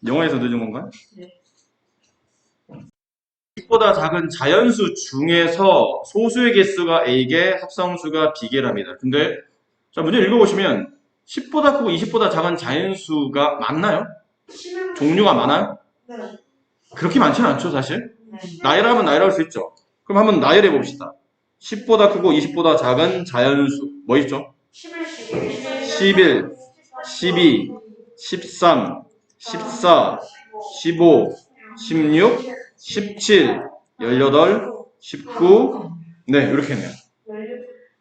영어에서 늦은 건가요? 네. 10보다 작은 자연수 중에서 소수의 개수가 A개, 합성수가 B개랍니다. 근데 자 문제 읽어보시면 10보다 크고 20보다 작은 자연수가 많나요? 종류가 많아요? 네. 그렇게 많지는 않죠, 사실. 네. 나열하면 나열할 수 있죠. 그럼 한번 나열해 봅시다. 10보다 크고 20보다 작은 자연수. 뭐 있죠? 11, 12, 13, 14, 15, 16, 17, 18, 19. 네, 이렇게 했네요.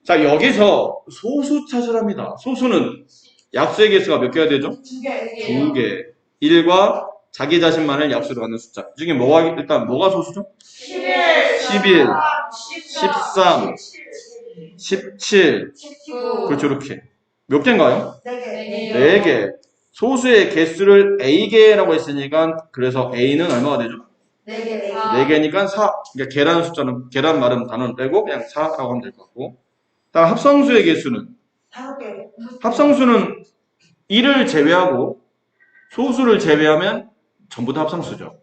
자, 여기서 소수 찾으랍니다. 소수는 약수의 개수가 몇 개가 되죠? 2개. 1과 자기 자신만을 약수로 갖는 숫자. 이 중에 일단 뭐가 소수죠? 11, 13, 17. 그렇죠, 이렇게. 몇 개인가요? 4개. 소수의 개수를 A개라고 했으니까, 그래서 A는 얼마가 되죠? 4개니까 4. 그러니까 계란 말은 단어는 빼고 그냥 4라고 하면 될 것 같고. 다음 합성수의 개수는? 5개. 합성수는 1을 제외하고 소수를 제외하면 전부 다 합성수죠.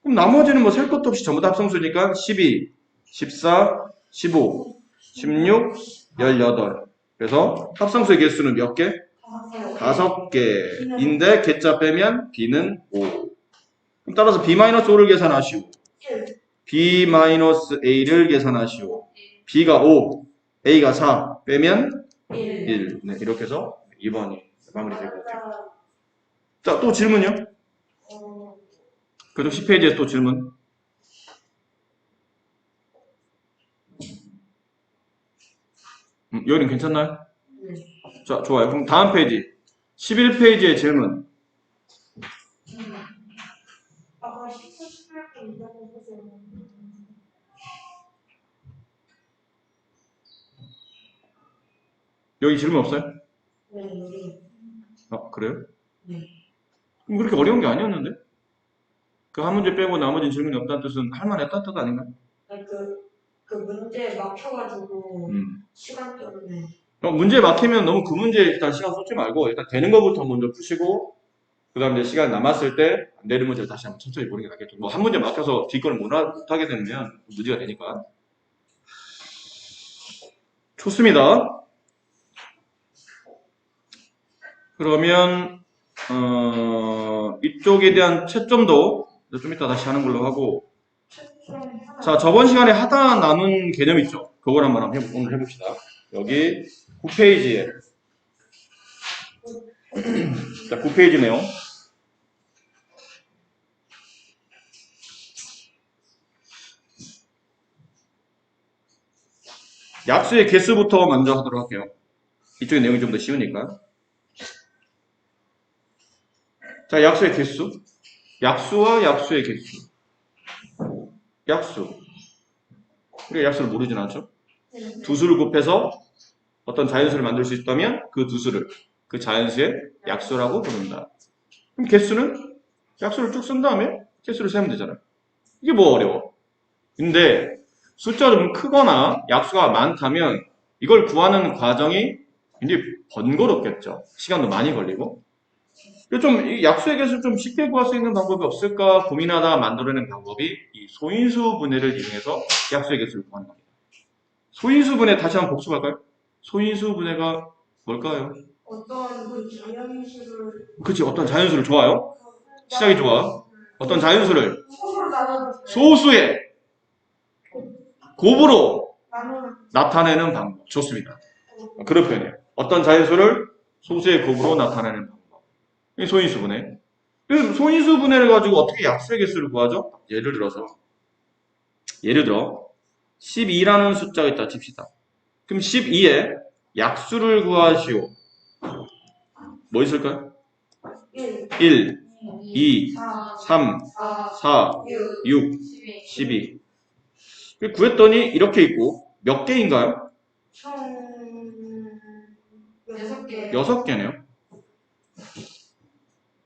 그럼 나머지는 뭐 셀 것도 없이 전부 다 합성수니까 12, 14, 15, 16, 18. 그래서 합성수의 개수는 몇 개? 5개인데 개자 빼면 B는 5. 그럼 따라서 B-5를 계산하시오. B-A를 계산하시오. B가 5, A가 4 빼면 1. 네, 이렇게 해서 2번이 마무리될 것 같아요. 자, 또 질문이요? 그래도 10페이지에 또 질문. 여기는 괜찮나요? 자, 좋아요. 그럼 다음 페이지. 11페이지의 질문. 여기 질문 없어요? 그래요? 그럼 그렇게 어려운 게 아니었는데? 그 한 문제 빼고 나머지는 질문이 없다는 뜻은 할만했다는 뜻 아닌가요? 그 문제 막혀가지고 시간 때문에. 문제 막히면 너무 그 문제에 일단 시간 쏟지 말고 일단 되는 것부터 먼저 푸시고 그 다음에 이제 시간 남았을 때 안 되는 문제를 다시 한번 천천히 보는 게 낫겠죠. 뭐 한 문제 막혀서 뒷거를 못하게 되면 문제가 되니까. 좋습니다. 그러면 이쪽에 대한 채점도 좀 이따 다시 하는 걸로 하고, 자, 저번 시간에 하다 남은 개념 있죠? 그걸 한번 오늘 해봅시다. 여기 9페이지에 자, 9페이지네요. 약수의 개수부터 먼저 하도록 할게요. 이쪽의 내용이 좀 더 쉬우니까. 자, 약수의 개수. 약수와 약수의 개수. 약수. 우리가 약수를 모르진 않죠? 두 수를 곱해서 어떤 자연수를 만들 수 있다면 그 두 수를 그 자연수의 약수라고 부른다. 그럼 개수는 약수를 쭉 쓴 다음에 개수를 세면 되잖아요. 이게 뭐 어려워. 근데 숫자가 좀 크거나 약수가 많다면 이걸 구하는 과정이 굉장히 번거롭겠죠. 시간도 많이 걸리고. 좀 약수의 개수를 좀 쉽게 구할 수 있는 방법이 없을까 고민하다 만들어낸 방법이 이 소인수 분해를 이용해서 약수의 개수를 구하는 겁니다. 소인수 분해 다시 한번 복습할까요? 소인수 분해가 뭘까요? 어떤 자연수를. 그치, 어떤 자연수를 좋아요? 시작이 좋아. 어떤 자연수를 소수의 곱으로 나타내는 방법. 좋습니다. 그런 표현이에요. 어떤 자연수를 소수의 곱으로 나타내는 방법. 이게 소인수 분해. 소인수 분해를 가지고 어떻게 약수의 개수를 구하죠? 예를 들어 12라는 숫자가 있다 칩시다. 그럼 12에 약수를 구하시오. 뭐 있을까요? 1, 2, 3, 4, 6, 12. 구했더니 이렇게 있고 몇 개인가요? 총 6개. 6개네요.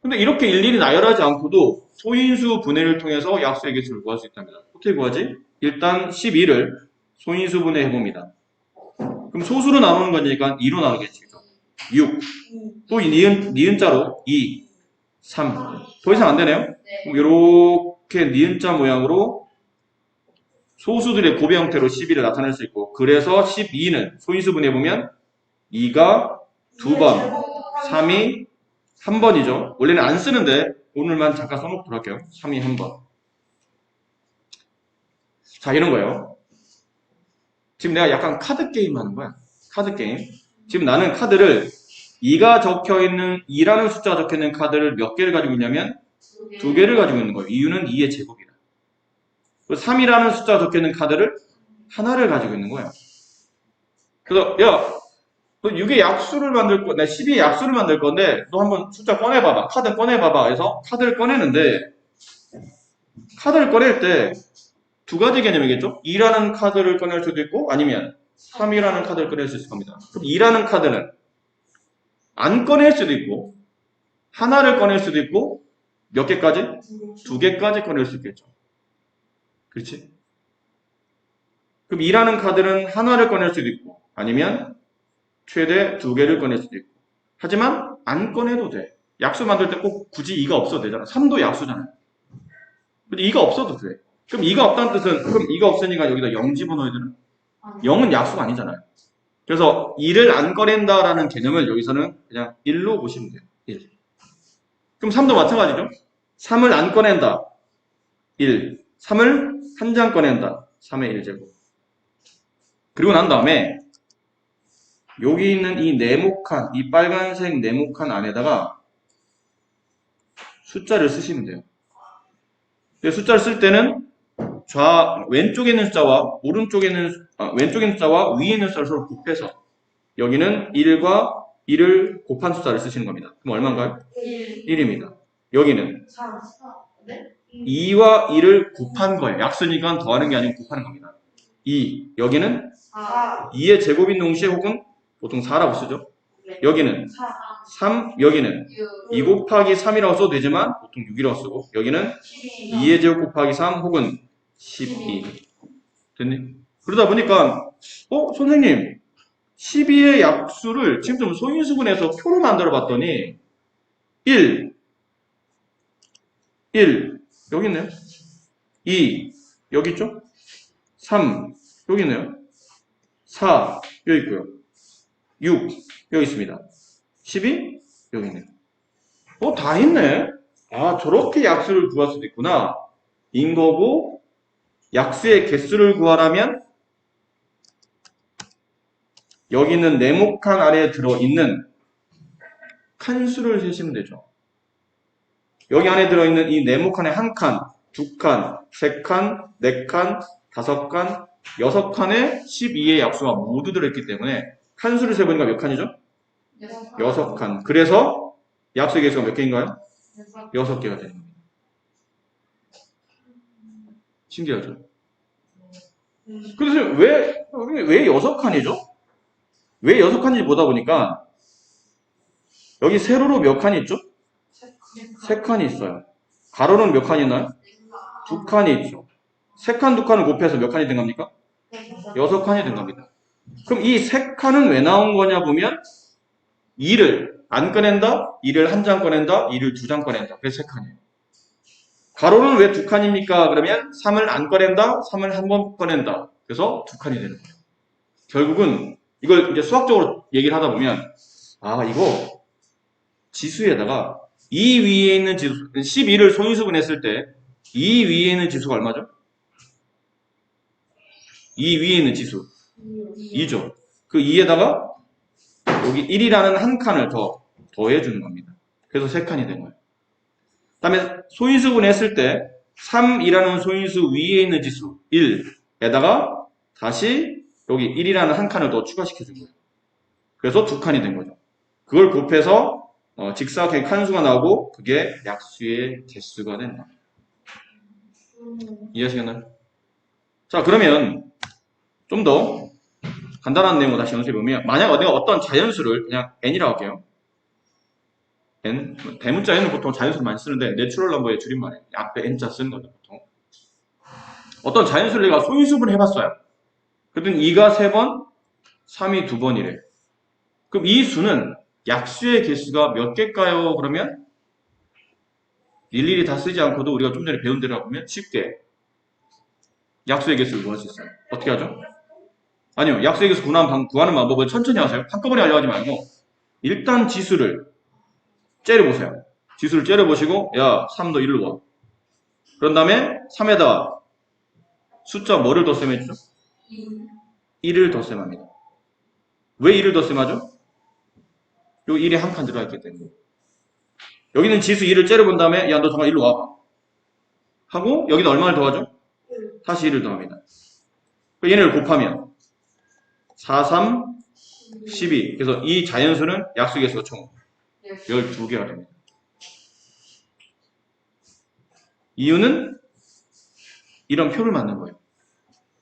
근데 이렇게 일일이 나열하지 않고도 소인수 분해를 통해서 약수의 개수를 구할 수 있답니다. 어떻게 구하지? 일단 12를 소인수 분해해봅니다. 그럼 소수로 나누는 거니까 2로 나누겠지. 그죠? 6. 또 니은자로 2, 3. 더 이상 안 되네요? 네. 그럼 이렇게 니은자 모양으로 소수들의 곱의 형태로 12를 나타낼 수 있고, 그래서 12는 소인수분해 보면 2가 2번, 3이 1번이죠. 원래는 안 쓰는데 오늘만 잠깐 써놓도록 할게요. 3이 1번. 자, 이런 거예요. 지금 내가 약간 카드 게임 하는 거야. 카드 게임. 지금 나는 카드를 2가 적혀있는, 2라는 숫자가 적혀있는 카드를 몇 개를 가지고 있냐면 2개를 가지고 있는 거예요. 이유는 2의 제곱이라. 3이라는 숫자가 적혀있는 카드를 하나를 가지고 있는 거예요. 그래서 야, 너 6의 약수를 만들 거, 나 12의 약수를 만들 건데 너 한번 숫자 꺼내봐봐. 카드 꺼내봐봐. 해서 카드를 꺼내는데 카드를 꺼낼 때 두 가지 개념이겠죠? 2라는 카드를 꺼낼 수도 있고 아니면 3이라는 카드를 꺼낼 수 있을 겁니다. 그럼 2라는 카드는 안 꺼낼 수도 있고 하나를 꺼낼 수도 있고 몇 개까지? 2개까지 꺼낼 수 있겠죠. 그렇지? 그럼 2라는 카드는 하나를 꺼낼 수도 있고 아니면 최대 2개를 꺼낼 수도 있고 하지만 안 꺼내도 돼. 약수 만들 때 꼭 굳이 2가 없어도 되잖아. 3도 약수잖아요. 근데 2가 없어도 돼. 그럼 2가 없다는 뜻은 그럼 2가 없으니까 여기다 0 집어넣어야 되나? 0은 약수가 아니잖아요. 그래서 2를 안 꺼낸다라는 개념을 여기서는 그냥 1로 보시면 돼요. 1. 그럼 3도 마찬가지죠. 3을 안 꺼낸다. 1. 3을 한 장 꺼낸다. 3의 1제곱. 그리고 난 다음에 여기 있는 이 네모칸, 이 빨간색 네모칸 안에다가 숫자를 쓰시면 돼요. 숫자를 쓸 때는 왼쪽에 있는 숫자와 왼쪽에 있는 숫자와 위에 있는 숫자를 서로 곱해서 여기는 1과 1을 곱한 숫자를 쓰시는 겁니다. 그럼 얼마인가요? 1입니다. 여기는 3. 2와 2를 곱한 거예요. 약수니까 더하는 게 아니고 곱하는 겁니다. 2. 여기는 4. 2의 제곱인 동시에 혹은 보통 4라고 쓰죠. 여기는 3, 여기는 2 곱하기 3이라고 써도 되지만 보통 6이라고 쓰고 여기는 2의 제곱 곱하기 3 혹은 12. 됐니? 그러다 보니까 선생님 12의 약수를 지금 좀 소인수분해서 표로 만들어 봤더니 1 여기 있네요. 2 여기 있죠? 3 여기 있네요. 4 여기 있고요. 6 여기 있습니다. 12 여기 있네요. 다 있네. 아, 저렇게 약수를 구할 수도 있구나. 인 거고 약수의 개수를 구하라면 여기 있는 네모칸 아래에 들어있는 칸수를 세시면 되죠. 여기 안에 들어있는 이 네모칸의 한 칸, 두 칸, 세 칸, 네 칸, 다섯 칸, 여섯 칸에 12의 약수가 모두 들어있기 때문에 칸수를 세보니까 몇 칸이죠? 여섯 칸. 그래서 약수의 개수가 몇 개인가요? 6개가 되는 겁니다. 신기하죠? 그래서 왜 6칸이죠? 왜 6칸인지 보다 보니까 여기 세로로 몇 칸이 있죠? 3칸이 있어요. 가로는 몇 칸이 있나요? 2칸이 있죠. 3칸, 2칸을 곱해서 몇 칸이 된 겁니까? 6칸이 된 겁니다. 그럼 이 3칸은 왜 나온 거냐 보면 2를 안 꺼낸다, 2를 한 장 꺼낸다, 2를 2장 꺼낸다. 그래서 3칸이에요. 가로는 왜 2칸입니까? 그러면 3을 안 꺼낸다, 3을 한 번 꺼낸다. 그래서 2칸이 되는 거예요. 결국은 이걸 이제 수학적으로 얘기를 하다 보면 이거 지수에다가 이 위에 있는 지수 12를 소인수분했을 때 이 위에 있는 지수가 얼마죠? 이 위에 있는 지수 2죠. 그 2에다가 여기 1이라는 한 칸을 더해주는 겁니다. 그래서 3칸이 된 거예요. 그 다음에 소인수분했을 때 3이라는 소인수 위에 있는 지수 1에다가 다시 여기 1이라는 한 칸을 더 추가시켜준 거예요. 그래서 2칸이 된 거죠. 그걸 곱해서 직사각형 칸수가 나오고 그게 약수의 개수가 된다. 이해하시겠나요? 자, 그러면 좀 더 간단한 내용을 다시 연습해보면 만약 내가 어떤 자연수를 그냥 n이라고 할게요. n, 대문자 n은 보통 자연수를 많이 쓰는데 내추럴 넘버의 줄임말이에요. 앞에 n자 쓰는 거죠, 보통. 어떤 자연수를 내가 소인수분을 해봤어요. 그랬더니 2가 3번, 3이 2번이래. 그럼 이 수는 약수의 개수가 몇 개일까요? 그러면 일일이 다 쓰지 않고도 우리가 좀 전에 배운 대로 보면 쉽게 약수의 개수를 구할 수 있어요. 어떻게 하죠? 아니요. 약수의 개수 구하는 방법은 천천히 하세요. 한꺼번에 하려고 하지 말고 일단 지수를 째려보세요. 지수를 째려보시고 야 3 너 1로 와. 그런 다음에 3에다가 숫자 뭐를 덧셈했죠? 1을 덧셈합니다. 왜 1을 덧셈하죠? 요 1이 한 칸 들어가 있기 때문에. 여기는 지수 2를 째려본 다음에 야 너 정말 1로 와봐. 하고 여기는 얼마를 더하죠? 다시 1을 더합니다. 얘네를 곱하면 4, 3, 12. 그래서 이 자연수는 약수 개수가 총 12개가 됩니다. 이유는 이런 표를 만든 거예요.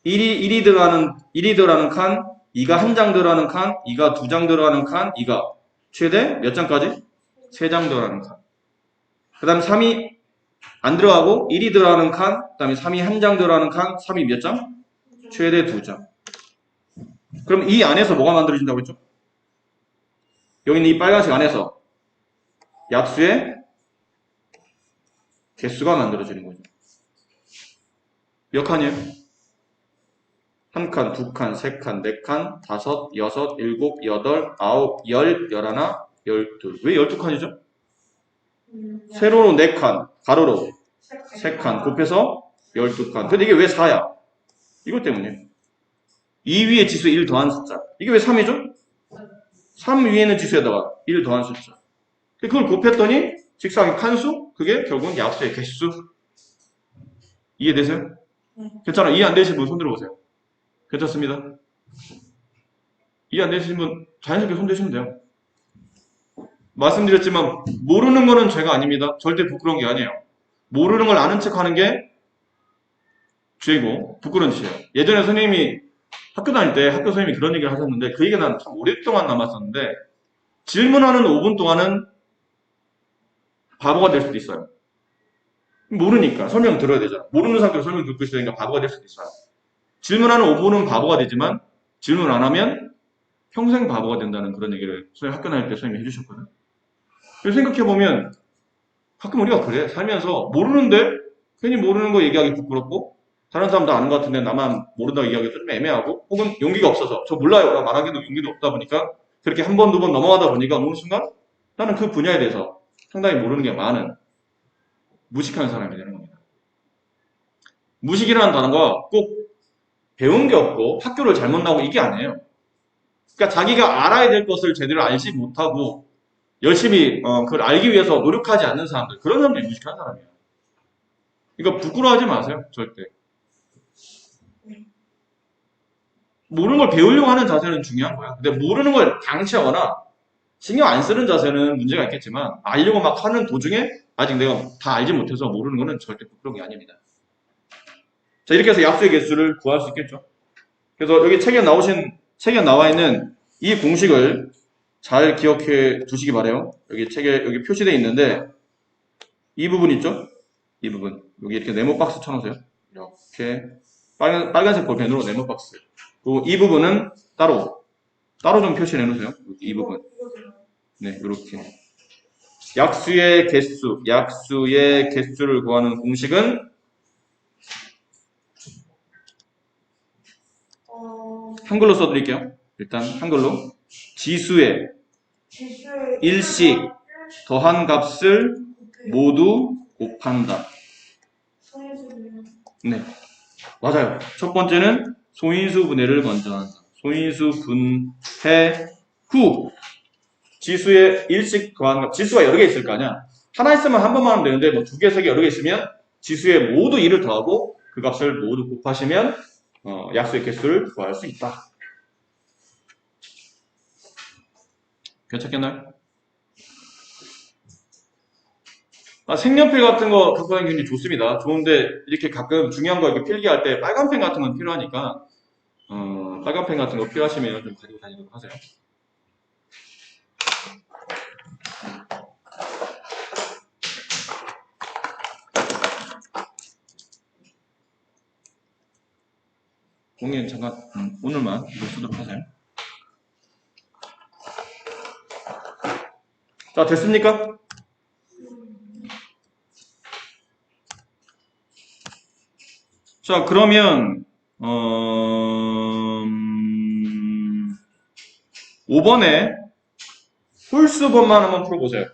1이 들어가는 칸, 2가 한 장 들어가는 칸, 2가 2장 들어가는 칸, 2가 최대 몇 장까지? 3장 들어가는 칸. 그 다음 3이 안 들어가고 1이 들어가는 칸, 그 다음에 3이 한 장 들어가는 칸, 3이 몇 장? 최대 2장. 그럼 이 안에서 뭐가 만들어진다고 했죠? 여기 있는 이 빨간색 안에서 약수의 개수가 만들어지는 거죠. 몇 칸이에요? 한 칸, 두 칸, 세 칸, 네 칸, 다섯, 여섯, 일곱, 여덟, 아홉, 열, 열하나, 열둘. 왜 12칸이죠? 세로로 4칸, 가로로 3칸, 곱해서 12칸. 근데 이게 왜 4야? 이것 때문에. 2 위에 지수 1 더한 숫자. 이게 왜 3이죠? 3 위에 있는 지수에다가 1 더한 숫자. 그걸 곱했더니 직사각의 칸수? 그게 결국은 약수의 개수. 이해되세요? 괜찮아. 이해 안 되시는 분 손 들어보세요. 괜찮습니다. 이해 안 되시는 분 자연스럽게 손 드시면 돼요. 말씀드렸지만 모르는 거는 죄가 아닙니다. 절대 부끄러운 게 아니에요. 모르는 걸 아는 척 하는 게 죄고 부끄러운 짓이에요. 예전에 선생님이 학교 다닐 때 학교 선생님이 그런 얘기를 하셨는데 그 얘기가 난 참 오랫동안 남았었는데 질문하는 5분 동안은 바보가 될 수도 있어요. 모르니까 설명 들어야 되잖아. 모르는 상태로 설명 듣고 있으니까 바보가 될 수도 있어요. 질문하는 5분은 바보가 되지만 질문 안 하면 평생 바보가 된다는 그런 얘기를 학교 다닐 때 선생님이 해주셨거든. 그래서 생각해보면 가끔 우리가 그래. 살면서 모르는데 괜히 모르는 거 얘기하기 부끄럽고 다른 사람도 아는 것 같은데 나만 모른다고 얘기하기 좀 애매하고 혹은 용기가 없어서 저 몰라요 말하기도 용기도 없다 보니까 그렇게 한 번, 두 번 넘어가다 보니까 어느 순간 나는 그 분야에 대해서 상당히 모르는 게 많은 무식한 사람이 되는 겁니다. 무식이라는 단어가 꼭 배운 게 없고 학교를 잘못 나오고 이게 아니에요. 그러니까 자기가 알아야 될 것을 제대로 알지 못하고 열심히 그걸 알기 위해서 노력하지 않는 사람들, 그런 사람들이 무식한 사람이에요. 그러니까 부끄러워하지 마세요, 절대. 모르는 걸 배우려고 하는 자세는 중요한 거야. 근데 모르는 걸 방치하거나 신경 안 쓰는 자세는 문제가 있겠지만 알려고 막 하는 도중에 아직 내가 다 알지 못해서 모르는 거는 절대 부끄러운 게 아닙니다. 자, 이렇게 해서 약수의 개수를 구할 수 있겠죠. 그래서 여기 책에 나와 있는 이 공식을 잘 기억해 두시기 바래요. 여기 책에 여기 표시되어 있는데 이 부분 있죠? 이 부분 여기 이렇게 네모 박스 쳐놓으세요. 이렇게 빨간색 볼펜으로 네모 박스. 그리고 이 부분은 따로 좀 표시해 놓으세요. 이 부분. 네, 이렇게. 약수의 개수를 구하는 공식은 한글로 써드릴게요. 일단 한글로 지수의 일씩 더한 값을 모두 곱한다. 네, 맞아요. 첫 번째는 소인수 분해를 먼저 한다. 소인수 분해 후 지수의 일씩 더한 값. 지수가 여러 개 있을 거 아니야. 하나 있으면 한 번만 하면 되는데 뭐 두 개, 세 개 여러 개 있으면 지수의 모두 1을 더하고 그 값을 모두 곱하시면 약수의 개수를 구할 수 있다. 괜찮겠나요? 색연필 같은 거 갖고 다니는 게 좋습니다. 좋은데 이렇게 가끔 중요한 거 이렇게 필기할 때 빨간 펜 같은 건 필요하니까 빨간 펜 같은 거 필요하시면 좀 가지고 다니도록 하세요. 공연 잠깐 오늘만 이거 쓰도록 하세요. 자, 됐습니까? 자, 그러면 5번에 홀수번만 한번 풀어보세요.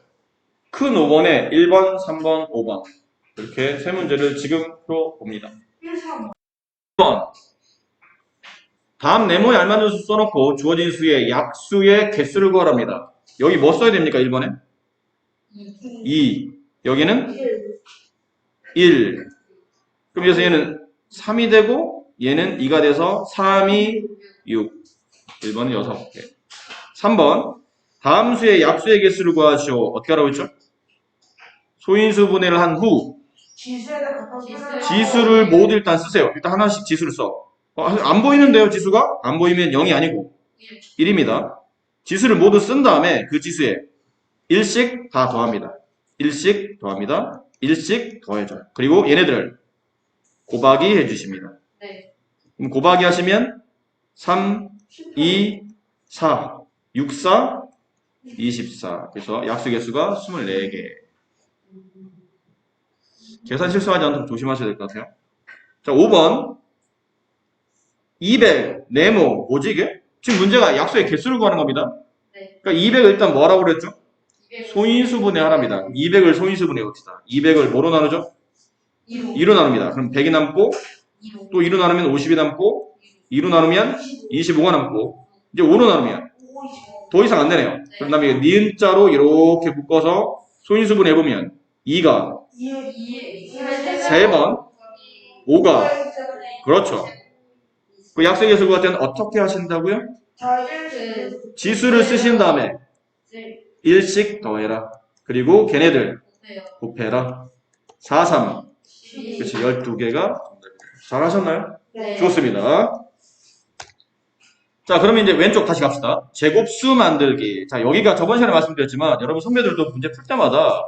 큰 5번에 1번, 3번, 5번 이렇게 세 문제를 지금 풀어봅니다. 1번 다음 네모에 알맞은 수 써놓고 주어진 수의 약수의 개수를 구하랍니다. 여기 뭐 써야 됩니까? 1번에? 2. 여기는 1. 그럼 여기서 얘는 3이 되고 얘는 2가 돼서 3, 2, 6. 1번은 6개. 3번 다음 수의 약수의 개수를 구하시오. 어떻게 하라고 했죠? 소인수 분해를 한 후 지수를 모두 일단 쓰세요. 일단 하나씩 지수를 써. 안 보이는데요, 지수가? 안 보이면 0이 아니고 1입니다. 지수를 모두 쓴 다음에 그 지수에 1씩 다 더합니다. 1씩 더합니다. 1씩 더해줘요. 그리고 얘네들을 곱하기 해주십니다. 네. 그럼 곱하기 하시면 3, 2, 4, 6, 4, 24. 그래서 약수 개수가 24개. 계산 실수하지 않도록 조심하셔야 될 것 같아요. 자, 5번. 200, 네모, 뭐지 이게? 지금 문제가 약수의 개수를 구하는 겁니다. 네. 그러니까 200을 일단 뭐라고 그랬죠? 200. 소인수분해 하랍니다. 200을 소인수분해 봅시다. 200을 뭐로 나누죠? 2로 나눕니다. 그럼 100이 남고, 2로. 또 2로 나누면 50이 남고, 2로 나누면 25가 남고, 이제 5로 나누면 더 이상 안 되네요. 그 다음에 니은자로 이렇게 묶어서 소인수분해 해보면 2가 3번, 5가 그렇죠. 그 약수의 개수 구할 때는 어떻게 하신다고요? 지수를 쓰신 다음에 1씩 더해라. 그리고 걔네들 곱해라. 4, 3. 그렇지. 12개가 잘하셨나요? 네. 좋습니다. 자, 그러면 이제 왼쪽 다시 갑시다. 제곱수 만들기. 자, 여기가 저번 시간에 말씀드렸지만 여러분 선배들도 문제 풀 때마다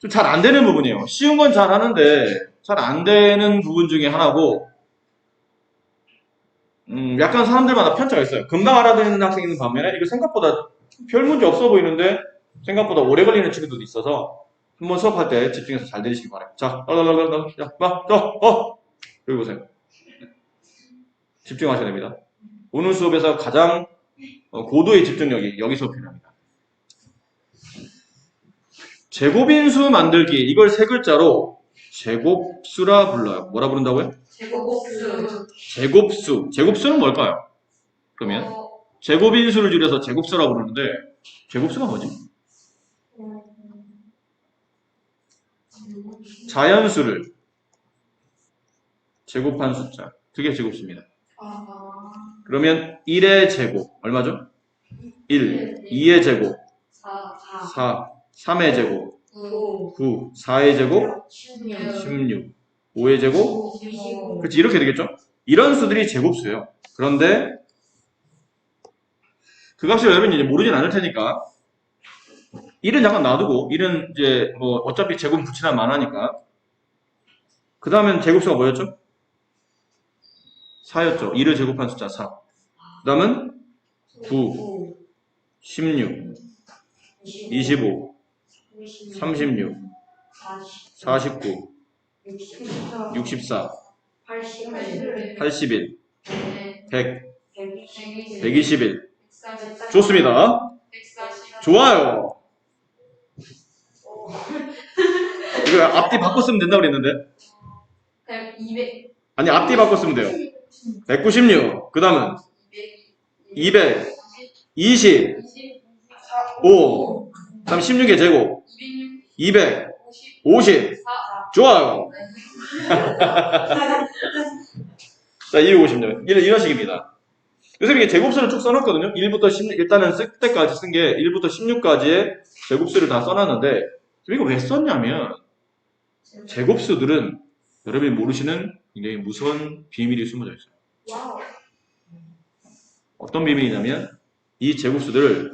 좀 잘 안 되는 부분이에요. 쉬운 건 잘 하는데 잘 안 되는 부분 중에 하나고 약간 사람들마다 편차가 있어요. 금방 알아듣는 학생이 있는 반면에 이거 생각보다 별 문제 없어 보이는데 생각보다 오래 걸리는 친구들도 있어서 한번 수업할 때 집중해서 잘 들으시기 바랍니다. 자, 여기 보세요. 집중하셔야 됩니다. 오늘 수업에서 가장 고도의 집중력이 여기서 필요합니다. 제곱인수 만들기. 이걸 세 글자로 제곱수라 불러요. 뭐라 부른다고요? 제곱수. 제곱수. 제곱수는 뭘까요? 그러면 제곱인수를 줄여서 제곱수라 부르는데 제곱수가 뭐지? 자연수를 제곱한 숫자. 그게 제곱수입니다. 그러면 1의 제곱 얼마죠? 1. 2의 제곱 4. 3의 제곱 9. 4의 제곱 16. 5의 제곱 그렇지, 이렇게 되겠죠? 이런 수들이 제곱수예요. 그런데 그 값을 여러분이 이제 모르진 않을 테니까 1은 잠깐 놔두고 1은 이제 뭐 어차피 제곱 붙이나 만하니까 그 다음엔 제곱수가 뭐였죠? 4였죠. 1을 제곱한 숫자 4. 그 다음은 9, 16, 25, 36, 49, 64, 81, 100, 121. 좋습니다. 좋아요. 이거 앞뒤 바꿔 쓰면 된다고 그랬는데. 200. 아니, 앞뒤 바꿔 쓰면 돼요. 196. 그 다음은 200, 20, 5. 그 다음 16의 제곱. 200, 50. 좋아요. 자, 250년. 이런 식입니다. 요새 이게 제곱수를 쭉 써놨거든요. 1부터 16, 일단은 쓸 때까지 쓴 게 1부터 16까지의 제곱수를 다 써놨는데, 이거 왜 썼냐면, 제곱수들은 여러분이 모르시는 굉장히 무서운 비밀이 숨어져 있어요. 어떤 비밀이냐면, 이 제곱수들을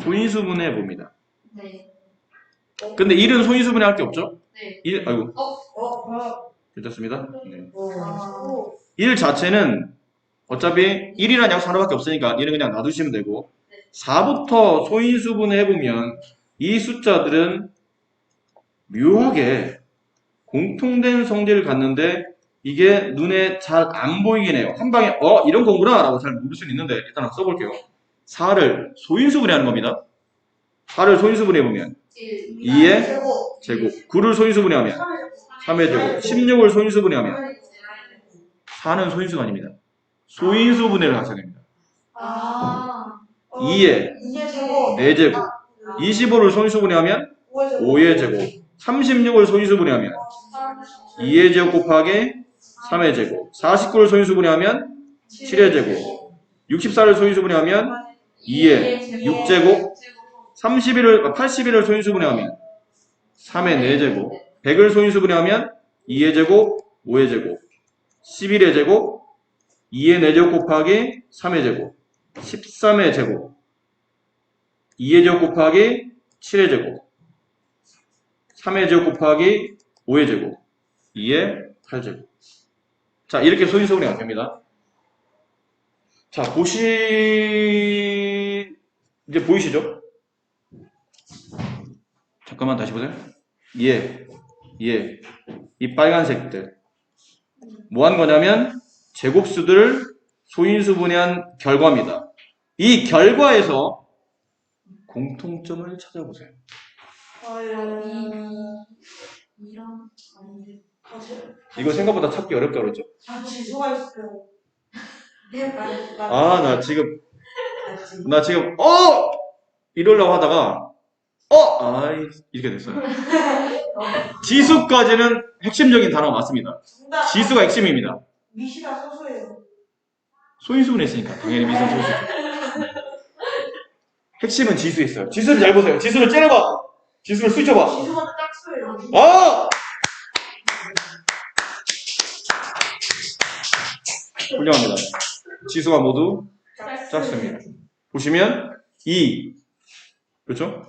소인수분해 봅니다. 네. 근데 1은 소인수분해 할 게 없죠? 네. 1, 아이고. 어? 괜찮습니다. 네. 1 어. 자체는 어차피 1이라는 약수 하나밖에 없으니까 1은 그냥 놔두시면 되고 4부터 소인수분해 해보면 이 숫자들은 묘하게 공통된 성질을 갖는데 이게 눈에 잘 안 보이긴 해요. 한 방에 이런 거구나 라고 잘 모를 수는 있는데 일단 한번 써볼게요. 4를 소인수 분해하는 겁니다. 4를 소인수 분해해보면 2의 제곱, 9를 소인수 분해하면 3의 제곱, 16을 소인수 분해하면 4는 소인수가 아닙니다. 소인수 분해를 하셔야 됩니다. 2의 4제곱, 25를 소인수 분해하면 5의 제곱, 36을 소인수 분해하면 2의 제곱 곱하기 3의 제곱, 49를 소인수 분해하면 7의 제곱, 64를 소인수 분해하면 2의 6제곱, 81을 소인수 분해하면 3의 4제곱, 100을 소인수 분해하면 2의 제곱, 5의 제곱, 11의 제곱, 2의 4제곱 곱하기 3의 제곱, 13의 제곱, 2의 제곱 곱하기 7의 제곱, 3의 제곱 곱하기 5의 제곱, 2의 8제곱. 자, 이렇게 소인수 분해가 됩니다. 자, 이제 보이시죠? 잠깐만 다시 보세요. 이 빨간색들. 뭐 한 거냐면, 제곱수들을 소인수 분해한 결과입니다. 이 결과에서 공통점을 찾아보세요. 이런 아닌데. 이거 생각보다 찾기 어렵다고 그랬죠? 지수가 있어요. 나 지금, 이러려고 하다가, 이렇게 됐어요. 지수까지는 핵심적인 단어가 맞습니다. 지수가 핵심입니다. 미시가 소수예요. 소인수분해 했으니까, 당연히 미선 소수. 핵심은 지수에 있어요. 지수를 잘 보세요. 지수를 째려봐. 지수를 쑤셔봐. 지수가 짝수예요. 훌륭합니다. 지수가 모두 짝수입니다. 보시면 2 그렇죠?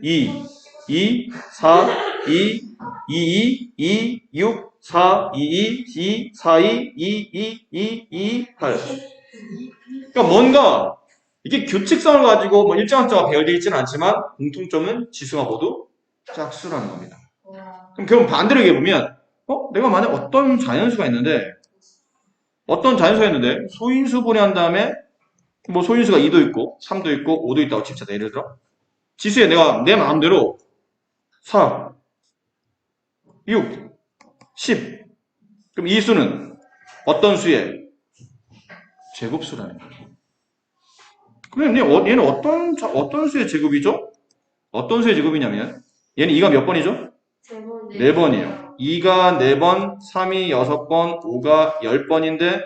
2 4 2 2 6 4 2 4 2 8 그러니까 뭔가 이게 규칙성을 가지고 뭐 일정 숫자가 배열되어 있지는 않지만 공통점은 지수가 모두 짝수라는 겁니다. 그럼 반대로 얘기해보면 내가 만약 어떤 자연수가 있는데 소인수 분해한 다음에 뭐 소인수가 2도 있고 3도 있고 5도 있다고 칩시다. 예를 들어 지수에 내가 내 마음대로 4, 6, 10 그럼 이 수는 어떤 수의 제곱수라는 거예요. 그럼 얘는 어떤 수의 제곱이죠? 어떤 수의 제곱이냐면 얘는 2가 몇 번이죠? 4번이에요. 2가 4번, 3이 6번, 5가 10번인데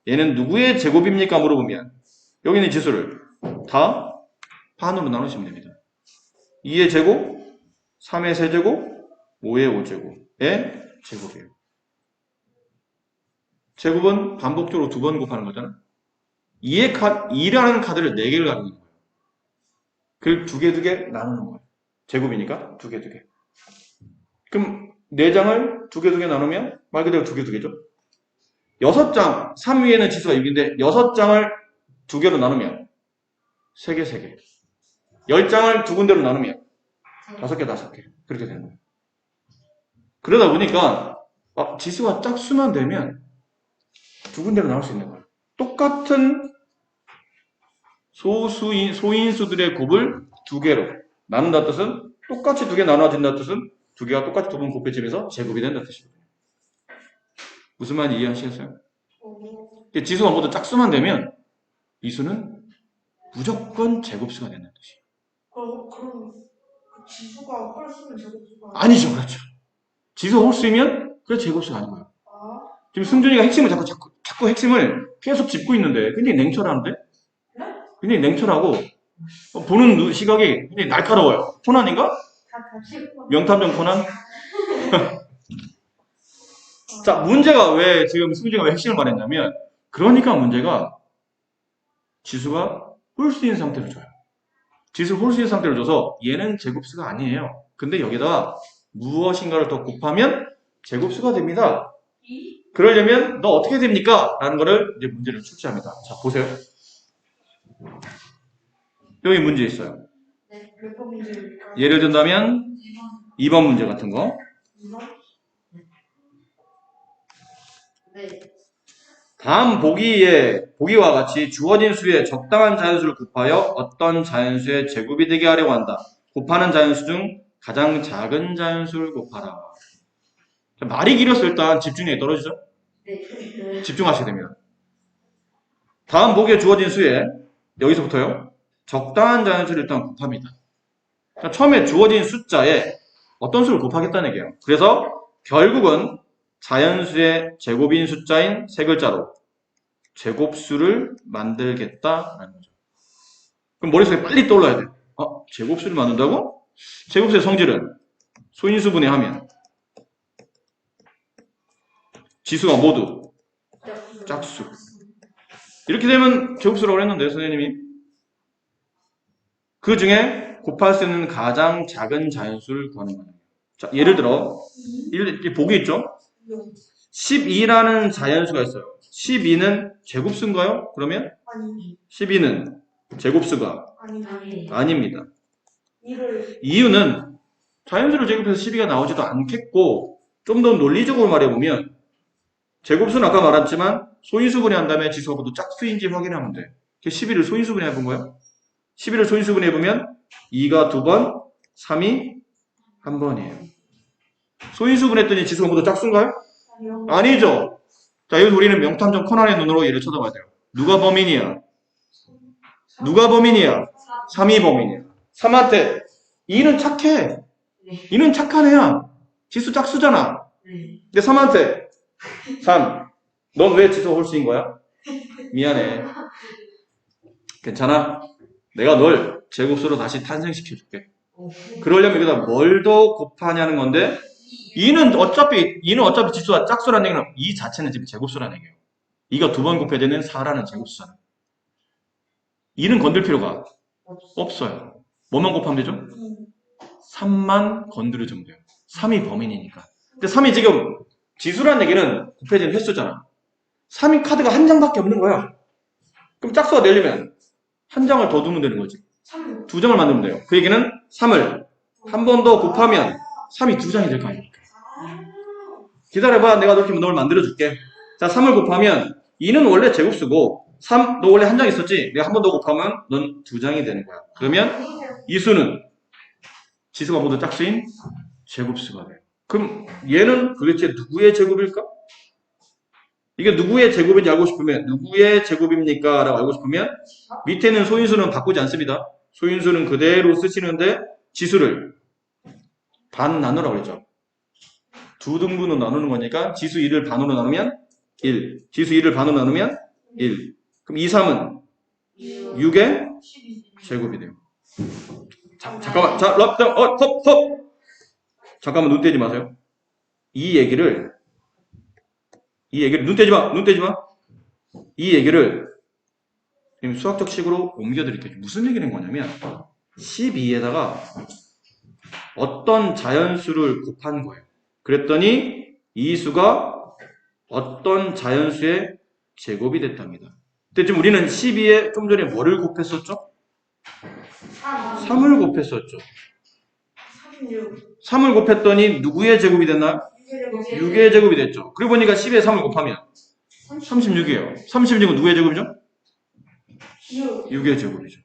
얘는 누구의 제곱입니까? 물어보면 여기 있는 지수를 다 반으로 나누시면 됩니다. 2의 제곱, 3의 세제곱, 5의 5제곱의 제곱이에요. 제곱은 반복적으로 2번 곱하는 거잖아. 2라는 카드를 4개를 가지고 있는 거예요. 그걸 2개 나누는 거예요. 제곱이니까 2개. 그럼 4장을 2개 나누면 말 그대로 2개죠. 6장, 3 위에는 지수가 6인데 6장을 2개로 나누면 3개. 10장을 2군데로 나누면 5개. 그렇게 되는 거예요. 그러다 보니까 지수가 짝수만 되면 2군데로 나눌 수 있는 거예요. 똑같은 소인수들의 곱을 2개로 나눈다 뜻은 똑같이 2개 나눠진다 뜻은 2개가 똑같이 2번 곱해지면서 제곱이 된다 뜻입니다. 무슨 말인지 이해하시겠어요? 지수가 모두 짝수만 되면 이 수는 무조건 제곱수가 된다는 뜻이에요. 그럼 지수가 홀수는 제곱수가 아니죠, 그렇죠. 지수가 홀수이면 그게 제곱수가 아닌 거예요. 지금 승준이가 핵심을 자꾸 핵심을 계속 짚고 있는데 굉장히 냉철한데? 굉장히 냉철하고 보는 시각이 굉장히 날카로워요. 코난인가? 명탐정 코난? 자, 문제가 왜 지금 승준이가 왜 핵심을 말했냐면 그러니까 문제가 지수가 홀수인 상태로 줘요. 지수 홀수인 상태로 줘서 얘는 제곱수가 아니에요. 근데 여기다가 무엇인가를 더 곱하면 제곱수가 됩니다. 그러려면 너 어떻게 됩니까? 라는 거를 이제 문제를 출제합니다. 자, 보세요. 여기 문제 있어요. 몇 번 문제입니까? 예를 든다면 2번 문제 같은 거. 이번? 네. 다음 보기와 같이 주어진 수의 적당한 자연수를 곱하여 어떤 자연수의 제곱이 되게 하려고 한다. 곱하는 자연수 중 가장 작은 자연수를 곱하라. 말이 길어서 일단 집중력이 떨어지죠? 네. 집중하시게 됩니다. 다음 보기에 주어진 수에 여기서부터요. 적당한 자연수를 일단 곱합니다. 그러니까 처음에 주어진 숫자에 어떤 수를 곱하겠다는 얘기예요. 그래서 결국은 자연수의 제곱인 숫자인 세 글자로 제곱수를 만들겠다라는 거죠. 그럼 머릿속에 빨리 떠올라야 돼요. 제곱수를 만든다고? 제곱수의 성질은 소인수분해 하면 지수가 모두 짝수. 이렇게 되면 제곱수라고 했는데 선생님이 그 중에 곱할 수 있는 가장 작은 자연수를 구하는 거예요. 자, 예를 들어 이렇게 보기 있죠? 12라는 자연수가 있어요. 12는 제곱수인가요? 그러면 아니, 12는 제곱수가 아니, 아닙니다. 이를 이유는 자연수를 제곱해서 12가 나오지도 않겠고 좀 더 논리적으로 말해보면 제곱수는 아까 말했지만 소인수분해 한 다음에 지수가 모두 짝수인지 확인하면 돼. 12를 소인수분해 해본 거예요. 11을 소인수분해 해보면 2가 2번, 3이 1번이에요. 소인수분해 했더니 지수가 모두 짝수인가요? 아니요. 아니죠. 자, 여기서 우리는 명탐정 코난의 눈으로 얘를 쳐다봐야 돼요. 누가 범인이야? 누가 범인이야? 3이 범인이야. 3한테 2는 착해. 2는 착한 애야. 지수 짝수잖아. 네. 근데 3한테 3. 넌 왜 지수가 홀수인 거야? 미안해. 괜찮아. 내가 널 제곱수로 다시 탄생시켜줄게. 그러려면 여기다 뭘 더 곱하냐는 건데 2는 어차피 지수가 짝수라는 얘기는 2 자체는 지금 제곱수라는 얘기예요. 2가 2번 곱해야 되는 4라는 제곱수잖아. 2는 건들 필요가 없어요. 뭐만 곱하면 되죠? 3만 건드려주면 돼요. 3이 범인이니까. 근데 3이 지금 지수라는 얘기는 곱해지는 횟수잖아. 3인 카드가 한 장밖에 없는 거야. 그럼 짝수가 되려면 한 장을 더 두면 되는 거지. 3. 두 장을 만들면 돼요. 그 얘기는 3을 한 번 더 곱하면 3이 두 장이 될 거 아닙니까? 기다려봐. 내가 널 만들어줄게. 자, 3을 곱하면 2는 원래 제곱수고 3, 너 원래 한 장 있었지? 내가 한 번 더 곱하면 넌 두 장이 되는 거야. 그러면 이 수는 지수가 모두 짝수인 제곱수가 돼요. 그럼 얘는 도대체 누구의 제곱일까? 이게 누구의 제곱인지 알고 싶으면 누구의 제곱입니까? 라고 알고 싶으면 밑에 있는 소인수는 바꾸지 않습니다. 소인수는 그대로 쓰시는데 지수를 반 나누라고 그랬죠. 두 등분으로 나누는 거니까 지수 2를 반으로 나누면 1, 지수 2를 반으로 나누면 1. 그럼 2, 3은 6의 제곱이 돼요. 잠깐만, 자, 잠깐만 눈 떼지 마세요. 이 얘기를 눈 떼지 마. 이 얘기를 수학적 식으로 옮겨드릴게요. 무슨 얘기를 한 거냐면 12에다가 어떤 자연수를 곱한 거예요. 그랬더니 이 수가 어떤 자연수의 제곱이 됐답니다. 근데 지금 우리는 12에 좀 전에 뭐를 곱했었죠? 3을 곱했었죠. 36. 3을 곱했더니 누구의 제곱이 됐나요? 6의 제곱이 됐죠. 그리고 보니까 10에 3을 곱하면 36이에요. 36은 누구의 제곱이죠? 6. 6의 제곱이죠.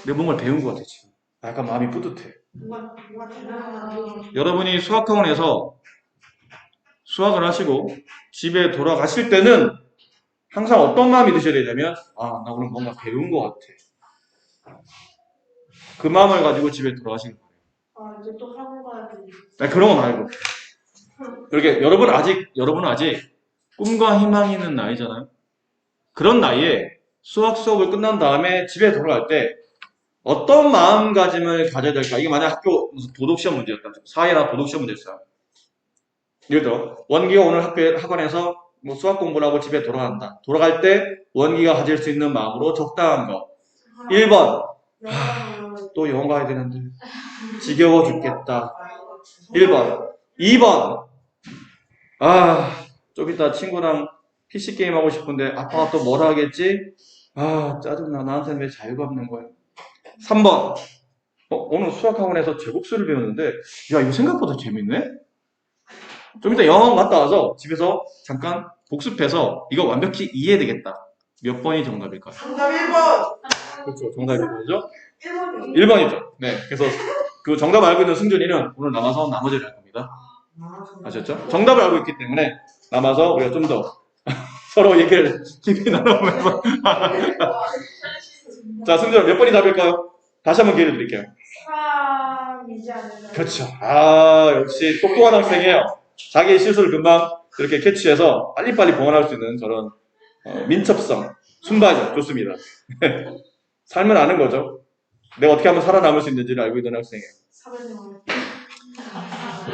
내가 뭔가를 배운 것 같아, 지금. 약간 마음이 뿌듯해. 뭐가 대단하다. 여러분이 수학학원에서 수학을 하시고 집에 돌아가실 때는 항상 어떤 마음이 드셔야 되냐면, 나 오늘 뭔가 배운 것 같아. 그 마음을 가지고 집에 돌아가시는 거예요. 이제 또 학원 가야 돼. 아니, 그런 거 말고. 그렇게 여러분은 아직 꿈과 희망이 있는 나이잖아요. 그런 나이에 수학 수업을 끝난 다음에 집에 돌아갈 때 어떤 마음가짐을 가져야 될까? 이게 만약 학교 무슨 도덕시험 문제였다. 사회나 도덕시험 문제였어요. 예를 들어 원기가 오늘 학원에서 뭐 수학 공부를 하고 집에 돌아간다. 돌아갈 때 원기가 가질 수 있는 마음으로 적당한 거. 1번 또 영어 가야 되는데 지겨워 죽겠다. 1번 2번 좀 이따 친구랑 PC게임 하고 싶은데 아빠가 또 뭐라 하겠지? 짜증나. 나한테는 왜 자유가 없는 거야? 3번. 오늘 수학학원에서 제곱수를 배웠는데, 야, 이거 생각보다 재밌네? 좀 이따 영어 갔다 와서 집에서 잠깐 복습해서 이거 완벽히 이해해야 되겠다. 몇 번이 정답일까요? 정답 1번. 그렇죠. 정답이 뭐죠? 1번이요. 1번이죠. 네. 그래서 그 정답 알고 있는 승준이는 오늘 남아서 나머지를 할 겁니다. 아셨죠? 정답을 알고 있기 때문에 남아서 우리가 좀 더 서로 얘기를 깊이 나눠보면서. 자, 승준 몇 번이 답일까요? 다시 한번 기회를 드릴게요. 3이지 않을까요? 그렇죠. 아, 역시 똑똑한 학생이에요. 자기의 실수를 금방 이렇게 캐치해서 빨리빨리 보완할 수 있는 저런 민첩성, 순발력 좋습니다. 삶을 아는 거죠. 내가 어떻게 하면 살아남을 수 있는지를 알고 있는 학생이에요. 사회생활.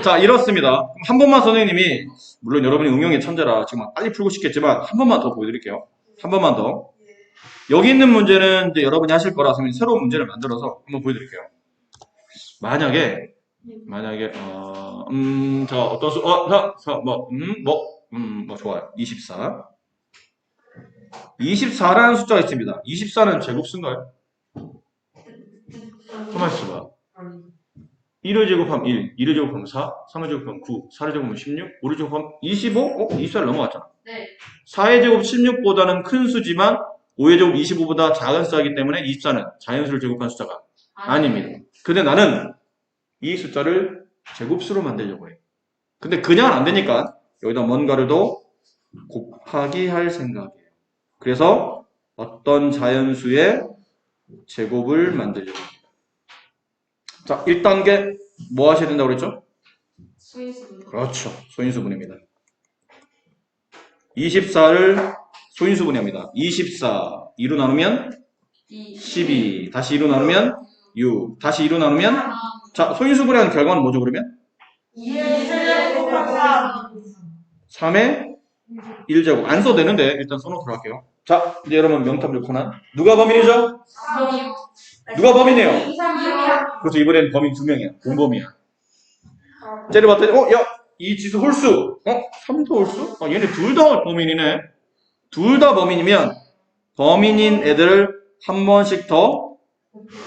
자, 이렇습니다. 한 번만 선생님이, 물론 여러분이 응용의 천재라 지금 빨리 풀고 싶겠지만 한 번만 더 보여드릴게요. 한 번만 더. 여기 있는 문제는 이제 여러분이 하실 거라 선생님이 새로운 문제를 만들어서 한번 보여드릴게요. 만약에 자, 어떤 수, 좋아요. 24. 24라는 숫자가 있습니다. 24는 제곱수인가요? 가만히 있어봐. 1을 제곱하면 1, 2를 제곱하면 4, 3을 제곱하면 9, 4를 제곱하면 16, 5를 제곱하면 25? 24를 넘어갔잖아. 네. 4의 제곱 16보다는 큰 수지만 5의 제곱 25보다 작은 숫자이기 때문에 24는 자연수를 제곱한 숫자가 아닙니다. 근데 나는 이 숫자를 제곱수로 만들려고 해. 근데 그냥은 안 되니까 여기다 뭔가를 더 곱하기 할 생각이에요. 그래서 어떤 자연수의 제곱을 만들려고 합니다. 자, 1단계 뭐 하셔야 된다고 그랬죠? 소인수. 그렇죠. 소인수분해입니다. 24를 소인수분해합니다. 24, 2로 나누면 12, 다시 2로 나누면 6, 다시 2로 나누면 자, 소인수분해하는 결과는 뭐죠 그러면? 3의 1제곱. 안 써도 되는데 일단 써놓도록 할게요. 자, 이제 여러분 명탐 좋구나. 누가 범인이죠? 누가 범인이에요? 그렇죠. 이번엔 범인 2명이야. 공범이야. 째려봤더니 야, 이 지수 홀수 3도 홀수? 얘네 둘 다 범인이네. 둘 다 범인이면 범인인 애들을 한 번씩 더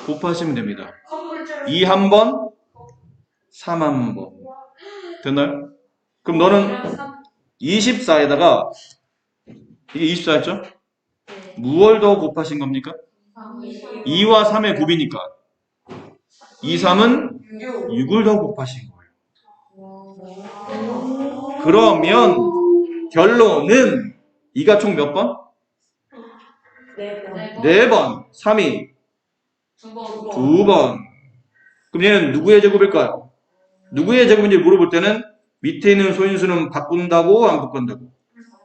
곱하시면 됩니다. 2 한 번, 3 한 번. 됐나요? 그럼 너는 24에다가 이게 24였죠? 무얼 더 곱하신 겁니까? 2와 3의 곱이니까 2, 3은 6을 더 곱하신 거예요. 그러면 결론은 2가 총 몇 번? 4번. 3이 2번. 그럼 얘는 누구의 제곱일까요? 누구의 제곱인지 물어볼 때는 밑에 있는 소인수는 바꾼다고 안 바꾼다고?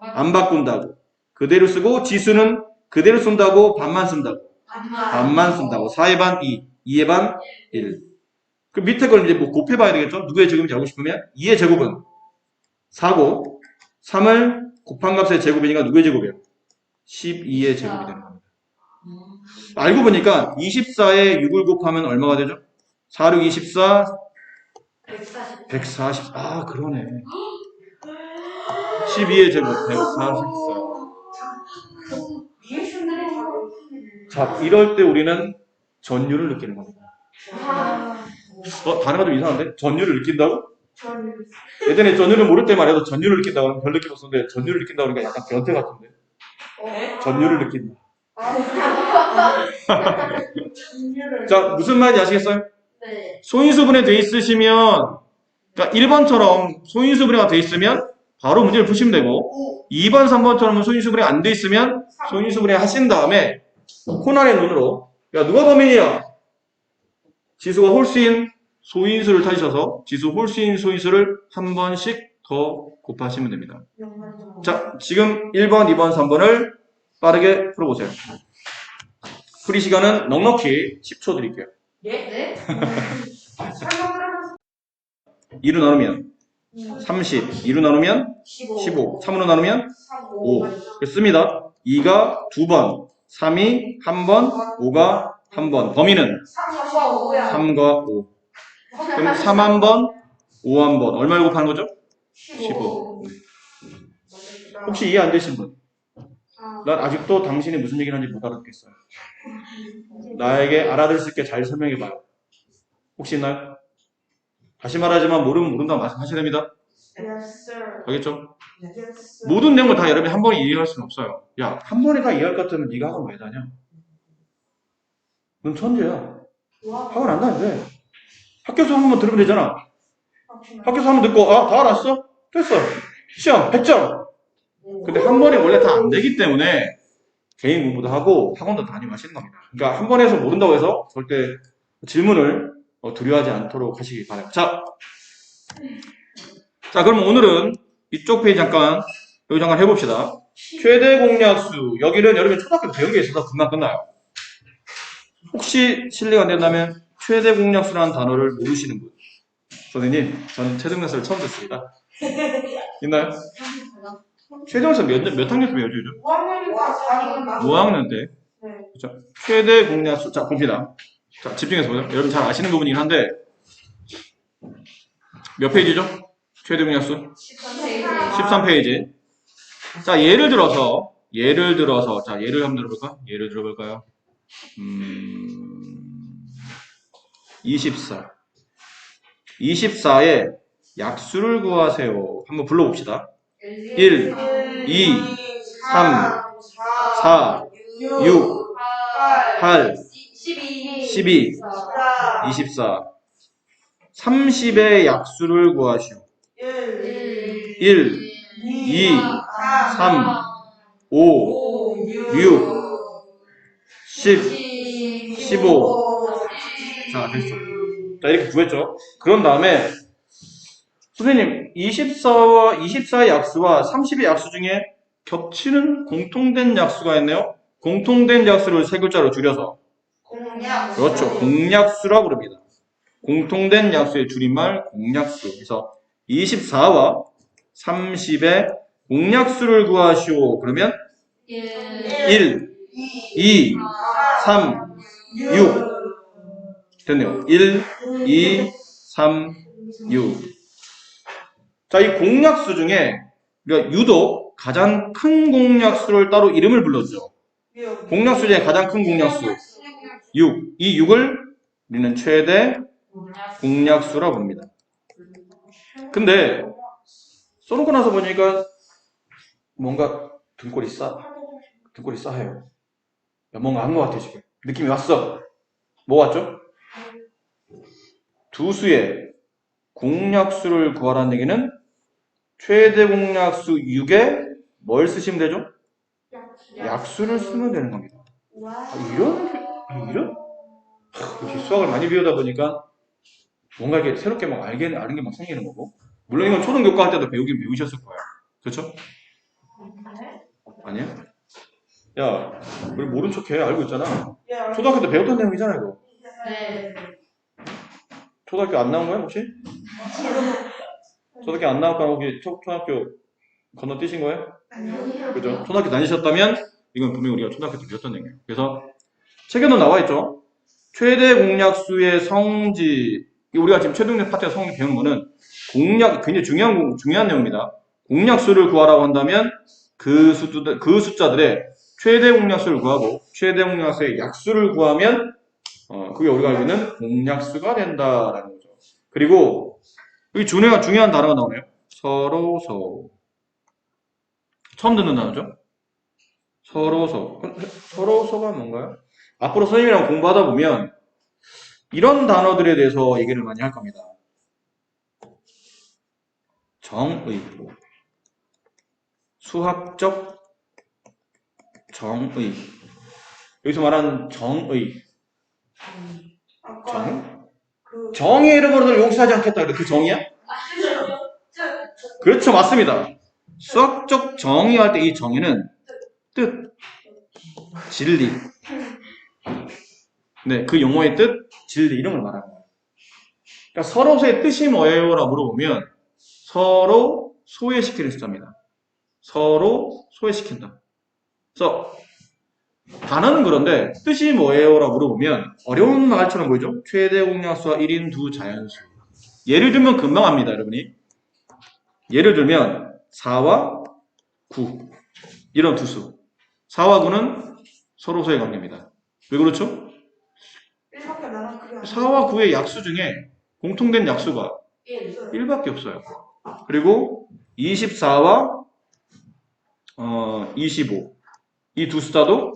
안 바꾼다고. 그대로 쓰고 지수는 그대로 쓴다고 반만 쓴다고? 반만 쓴다고. 4의 반 2, 2의 반 1. 그 밑에 걸 이제 뭐 곱해봐야 되겠죠? 누구의 제곱인지 알고 싶으면 2의 제곱은 4고 3을 곱한 값의 제곱이니까 누구의 제곱이에요? 12의 제곱이 되는 겁니다. 알고 보니까 24에 6을 곱하면 얼마가 되죠? 4, 6, 24, 140. 아, 그러네. 12의 제곱 144. 자, 이럴 때 우리는 전율을 느끼는 겁니다. 단어가 좀 이상한데? 전율을 느낀다고? 예전에 전율을 모를 때만 해도 전율을 느낀다고 하면 별 느낌 없었는데 전율을 느낀다고 하니까 약간 변태 같은데? 전율을 느낀다. 자, 무슨 말인지 아시겠어요? 네. 소인수분해 돼 있으시면, 그러니까 1번처럼 소인수분해가 돼 있으면 바로 문제를 푸시면 되고, 2번, 3번처럼 소인수분해 안 돼 있으면 소인수분해 하신 다음에 코난의 눈으로, 야, 누가 범인이야? 지수가 홀수인 소인수를 찾으셔서 지수 홀수인 소인수를 한 번씩 더 곱하시면 됩니다. 자, 지금 1번, 2번, 3번을 빠르게 풀어보세요. 풀이 시간은 넉넉히 10초 드릴게요. 네? 2로 나누면 30, 2로 나누면 15, 3으로 나누면 5. 씁니다. 2가 2번, 3이 1번, 5가 1번. 범위는 3과 5. 그럼 3 1번, 5 1번. 얼마를 곱하는 거죠? 15. 혹시 이해 안 되신 분? 난 아직도 당신이 무슨 얘기를 하는지 못 알아듣겠어요. 나에게 알아들 수 있게 잘 설명해봐요. 혹시 있나요? 다시 말하지만 모르면 모른다고 말씀하셔야 됩니다. Yes, sir. 알겠죠? Yes, sir. 모든 내용을 다 여러분이 한 번에 이해할 수는 없어요. 야, 한 번에 다 이해할 것 같으면 네가 학원 왜 다녀? 넌 천재야. 와. 학원 안 다녀도 돼. 학교에서 한 번 들으면 되잖아. 확실히. 학교에서 한 번 듣고 다 알았어? 됐어. 시험 100점. 근데 한 번에 원래 다 안 되기 때문에 개인 공부도 하고 학원도 다니고 하시는 겁니다. 그러니까 한 번에 해서 모른다고 해서 절대 질문을 두려워하지 않도록 하시기 바랍니다. 자, 그럼 오늘은 이쪽 페이지 여기 잠깐 해봅시다. 최대 공약수. 여기는 여러분이 초등학교 배운 게 있어서 금방 끝나요. 혹시 실례가 안 된다면 최대 공약수라는 단어를 모르시는 분. 선생님, 저는 최대 공약수를 처음 듣습니다. 있나요? 최대 공약수 몇 학년 때 배워주죠? 5학년이니까 4학년 5학년 때. 네. 그렇죠? 최대 공약수. 자, 봅시다. 자, 집중해서 보세요. 여러분 잘 아시는 부분이긴 한데 몇 페이지죠? 최대 공약수? 13페이지. 자, 예를 들어서 자, 예를 한번 들어볼까? 예를 들어볼까요? 24. 24의 약수를 구하세요. 한번 불러봅시다. 1, 2, 3, 4, 6, 8, 12, 24. 30의 약수를 구하시오. 1, 2, 3, 5, 6, 10, 15. 자, 됐어. 자, 이렇게 구했죠. 그런 다음에, 선생님, 24의 약수와 30의 약수 중에 겹치는 공통된 약수가 있네요. 공통된 약수를 세 글자로 줄여서. 공약. 그렇죠. 공약수라고 부릅니다. 공통된 약수의 줄임말 공약수. 그래서 24와 30의 공약수를 구하시오. 그러면 1, 2, 3, 6. 됐네요. 1, 2, 3, 6. 자, 이 공약수 중에 우리가 유독 가장 큰 공약수를 따로 이름을 불렀죠. 공약수 중에 가장 큰 공약수 6. 이 6을 우리는 최대 공약수라고 합니다. 근데 써놓고 나서 보니까 뭔가 등골이 싸해요. 야, 뭔가 한 것 같아 지금. 느낌이 왔어. 뭐 왔죠? 두 수의 공약수를 구하라는 얘기는 최대 공약수 6에 뭘 쓰시면 되죠? 약수를 쓰면 되는 겁니다. 이런? 이렇게 수학을 많이 배우다 보니까 뭔가 이렇게 새롭게 막 아는 게 막 생기는 거고. 물론 이건 초등교과 할 때도 배우셨을 거예요. 그렇죠? 아니야? 야, 우리 모른 척해. 알고 있잖아. 초등학교 때 배웠던 내용이잖아, 이거. 네. 초등학교 안 나온 거야, 혹시? 초등학교 안 나왔거나 혹시 초등학교 건너뛰신 거예요? 그죠? 초등학교 다니셨다면 이건 분명히 우리가 초등학교 때 배웠던 내용이에요. 그래서 책에도 나와 있죠. 최대 공약수의 성지. 우리가 지금 최대 공약 파트에서 성지 배우는 거는 공약, 굉장히 중요한 내용입니다. 공약수를 구하라고 한다면 그 숫자들의 최대 공약수를 구하고 최대 공약수의 약수를 구하면 그게 우리가 알고 있는 공약수가 된다라는 거죠. 그리고 여기 중요한 단어가 나오네요. 서로서. 처음 듣는 단어죠? 서로서가 뭔가요? 앞으로 선생님이랑 공부하다 보면 이런 단어들에 대해서 얘기를 많이 할 겁니다. 정의. 수학적 정의. 여기서 말하는 정의. 정의 이름으로는 용서하지 않겠다. 그 정의야? 그렇죠. 맞습니다. 수학적 정의할 때 이 정의는 뜻, 진리. 네, 그 용어의 뜻, 진리 이런 걸 말하는 거예요. 그러니까 서로의 뜻이 뭐예요? 라고 물어보면 서로 소외시키는 숫자입니다. 서로 소외시킨다. 그래서 단어는 그런데 뜻이 뭐예요? 라고 물어보면 어려운 말처럼 보이죠? 최대 공약수와 1인 두 자연수. 예를 들면 금방 압니다, 여러분이. 예를 들면 4와 9 이런 두 수. 4와 9는 서로서의 관계입니다. 왜 그렇죠? 1밖에 나랑 그게 안 4와 9의 약수 중에 공통된 약수가 1. 1밖에 없어요. 그리고 24와 25. 이 두 숫자도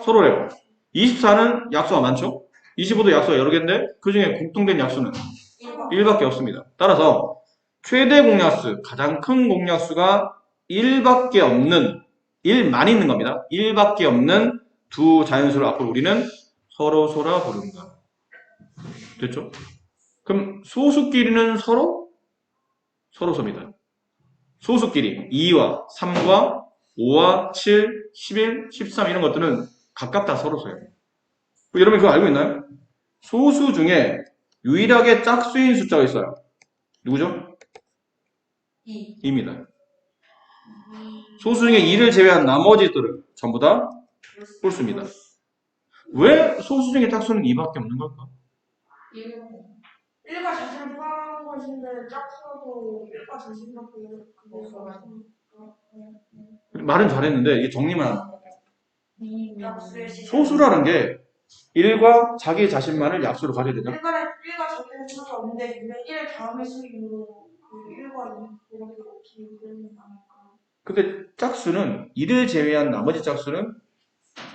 서로래요. 24는 약수가 많죠? 25도 약수가 여러 개인데 그 중에 공통된 약수는 1밖에 없습니다. 따라서 최대 공약수, 가장 큰 공약수가 1밖에 없는, 1만 있는 겁니다. 1밖에 없는 두 자연수를 앞으로 우리는 서로소라 부른다. 됐죠? 그럼 소수끼리는 서로소입니다. 소수끼리 2와 3과 5와 7, 11, 13 이런 것들은 각각 다 서로소예요. 여러분 그거 알고 있나요? 소수 중에 유일하게 짝수인 숫자가 있어요. 누구죠? 2. 2입니다. 소수 중에 2를 제외한 나머지들은 전부 다 홀수입니다. 왜 소수 중에 짝수는 2밖에 없는 걸까? 1과 자신을 포함하는 것인데 짝수도 1과 자신밖에 그게 말은 잘했는데 이게 정리만 하면 짝수의 시작. 소수라는 게 1과 자기 자신만을 약수로 가져야 되잖아. 1과 자신의 수가 없는데 근데 1 다음의 수익으로 그 1과 2 이렇게 기울이는 거니까. 근데 짝수는 2를 제외한 나머지 짝수는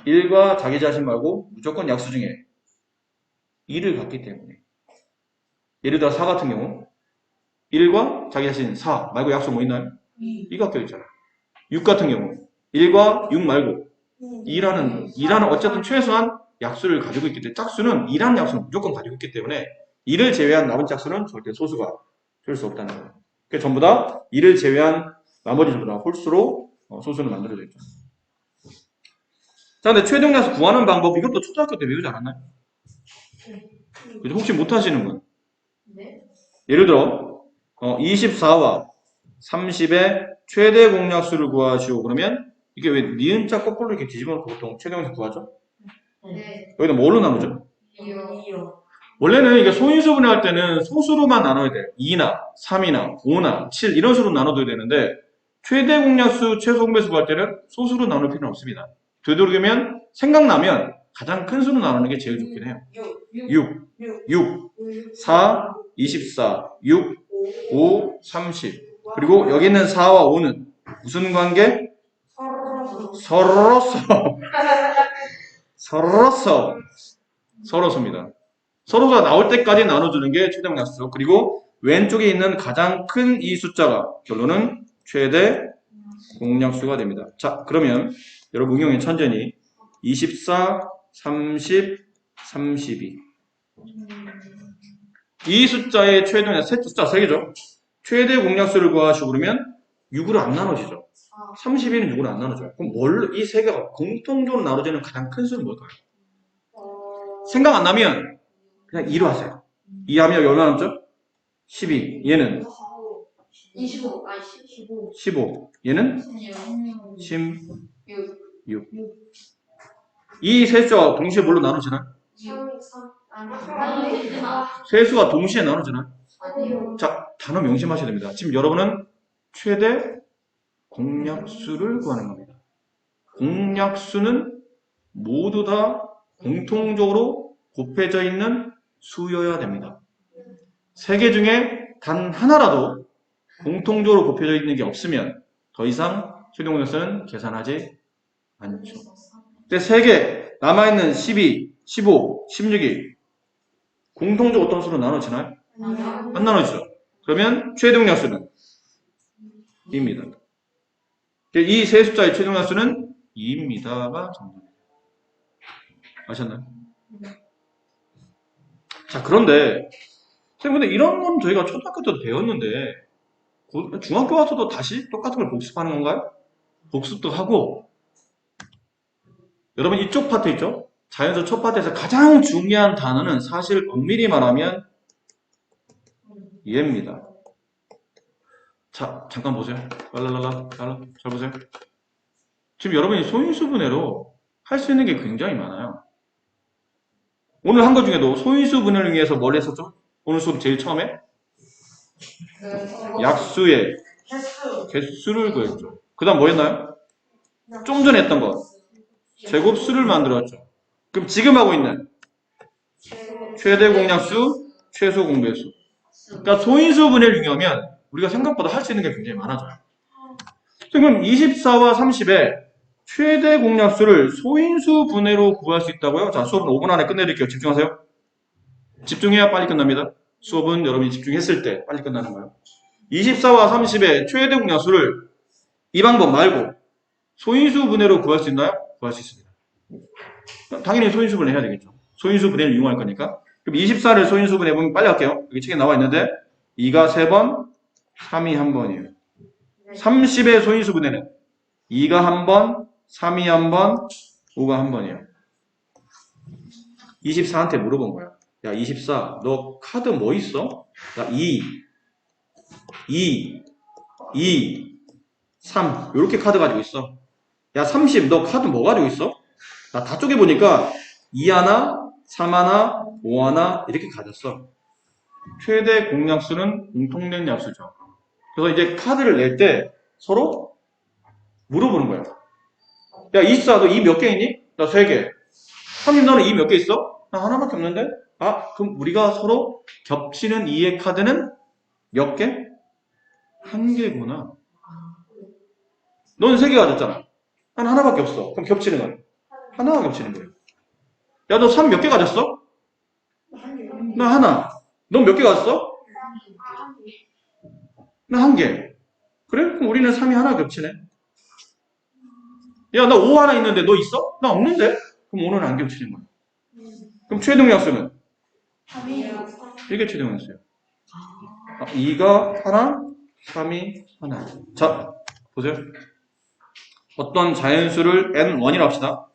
1과 자기 자신 말고 무조건 약수 중에 2를 갖기 때문에 예를 들어 4 같은 경우 1과 자기 자신 4 말고 약수 뭐 있나요? 2가 껴있잖아요. 6 같은 경우 1과 6 말고 2라는 어쨌든 최소한 약수를 가지고 있기 때문에 짝수는 2라는 약수는 무조건 가지고 있기 때문에 2를 제외한 남은 짝수는 절대 소수가 될 수 없다는 거예요. 그러니까 전부 다 2를 제외한 나머지 전부 다 홀수로 소수는 만들어져 있죠. 자, 근데 최종약수 구하는 방법 이것도 초등학교 때 배우지 않았나요? 그죠? 혹시 못하시는 분? 네. 예를 들어 24와 30의 최대 공약수를 구하시오. 그러면 이게 왜 니은자 거꾸로 이렇게 뒤집어 놓고 보통 최대공약수 구하죠? 네. 여기다 뭘로 나누죠? 2요. 원래는 이게 소인수분해 할 때는 소수로만 나눠야 돼요. 2나 3이나 5나 7 이런 식으로 나눠둬야 되는데 최대 공약수 최소 공배수 구할 때는 소수로 나눌 필요는 없습니다. 되도록이면 생각나면 가장 큰 수로 나누는 게 제일 좋긴 해요. 6, 4, 24, 6, 5, 30. 그리고 여기 있는 4와 5는 무슨 관계? 서로서. 서로서입니다. 서로가 나올 때까지 나눠주는 게 최대 공약수. 그리고 왼쪽에 있는 가장 큰 이 숫자가 결론은 최대 공약수가 됩니다. 자, 그러면 여러분 응용이 천천히 24, 30, 32. 이 숫자의 최대 공약수, 숫자 3개죠. 최대 공약수를 구하시고 그러면 6으로 안 나눠지죠. 32는 6으로 안 나눠져요. 그럼 뭘로 이 세 개가 공통적으로 나눠지는 가장 큰 수는 뭘까요? 생각 안 나면 그냥 2로 하세요. 2 하면 여기 얼마 남죠? 12. 얘는 25. 아니 15. 15. 얘는 16. 16. 이 세 수가 동시에 뭘로 나눠지나요? 3. 아니. 세 수가 동시에 나눠지나요? 아니요. 자, 단어 명심하셔야 됩니다. 지금 여러분은 최대 공약수를 구하는 겁니다. 공약수는 모두 다 공통적으로 곱해져 있는 수여야 됩니다. 세 개 중에 단 하나라도 공통적으로 곱해져 있는 게 없으면 더 이상 최대 공약수는 계산하지 않죠. 근데 세 개 남아있는 12, 15, 16이 공통적으로 어떤 수로 나눠지나요? 안 나눠지죠. 그러면 최대 공약수는 2입니다. 이 세 숫자의 최대 공약수는 2입니다가 정답입니다. 아셨나요? 자, 그런데 선생님 근데 이런 건 저희가 초등학교 때도 배웠는데 중학교 와서도 다시 똑같은 걸 복습하는 건가요? 복습도 하고 여러분 이쪽 파트 있죠? 자연수 첫 파트에서 가장 중요한 단어는 사실 엄밀히 말하면 얘입니다. 자, 잠깐 보세요. 잘 보세요. 지금 여러분이 소인수분해로 할 수 있는 게 굉장히 많아요. 오늘 한 것 중에도 소인수분해를 위해서 뭘 했었죠? 오늘 수업 제일 처음에 약수의 개수를 구했죠. 그 다음 뭐 했나요? 좀 전에 했던 거 제곱수를 만들었죠. 그럼 지금 하고 있는 최대 공약수, 최소 공배수. 그러니까 소인수 분해를 이용하면 우리가 생각보다 할 수 있는 게 굉장히 많아져요. 지금 24와 30에 최대 공약수를 소인수 분해로 구할 수 있다고요? 자, 수업은 5분 안에 끝내드릴게요. 집중하세요. 집중해야 빨리 끝납니다. 수업은 여러분이 집중했을 때 빨리 끝나는 거예요. 24와 30의 최대 공약수를 이 방법 말고 소인수 분해로 구할 수 있나요? 구할 수 있습니다. 당연히 소인수 분해 해야 되겠죠. 소인수 분해를 이용할 거니까. 그럼 24를 소인수 분해 보면 빨리 할게요. 여기 책에 나와 있는데 2가 3번, 3이 1번이에요. 30의 소인수 분해는 2가 1번, 3이 1번, 5가 1번이에요. 24한테 물어본 거야. 야, 24, 너 카드 뭐 있어? 야, 2, 3, 이렇게 카드 가지고 있어. 야, 30, 너 카드 뭐 가지고 있어? 나 다 쪼개보니까 2 하나, 3 하나, 5 하나, 이렇게 가졌어. 최대 공약수는 공통된 약수죠. 그래서 이제 카드를 낼 때 서로 물어보는 거야. 야, 24, 너 2 몇 개 있니? 나 3개. 30, 너는 2 몇 개 있어? 나 하나밖에 없는데? 아, 그럼 우리가 서로 겹치는 2의 카드는 몇 개? 1개구나. 넌 3개 가졌잖아. 난 하나밖에 없어. 그럼 겹치는 건? 하나가 겹치는 거예요. 야, 너 3 몇 개 가졌어? 나 하나. 넌 몇 개 가졌어? 나 1개. 그래? 그럼 우리는 3이 하나 겹치네. 야, 나 5 하나 있는데 너 있어? 나 없는데? 그럼 5는 안 겹치는 거야. 그럼 최대공약수는? 이게 최대공약수예요. 2가 하나, 3이 하나. 자, 보세요. 어떤 자연수를 n1이라고 합시다.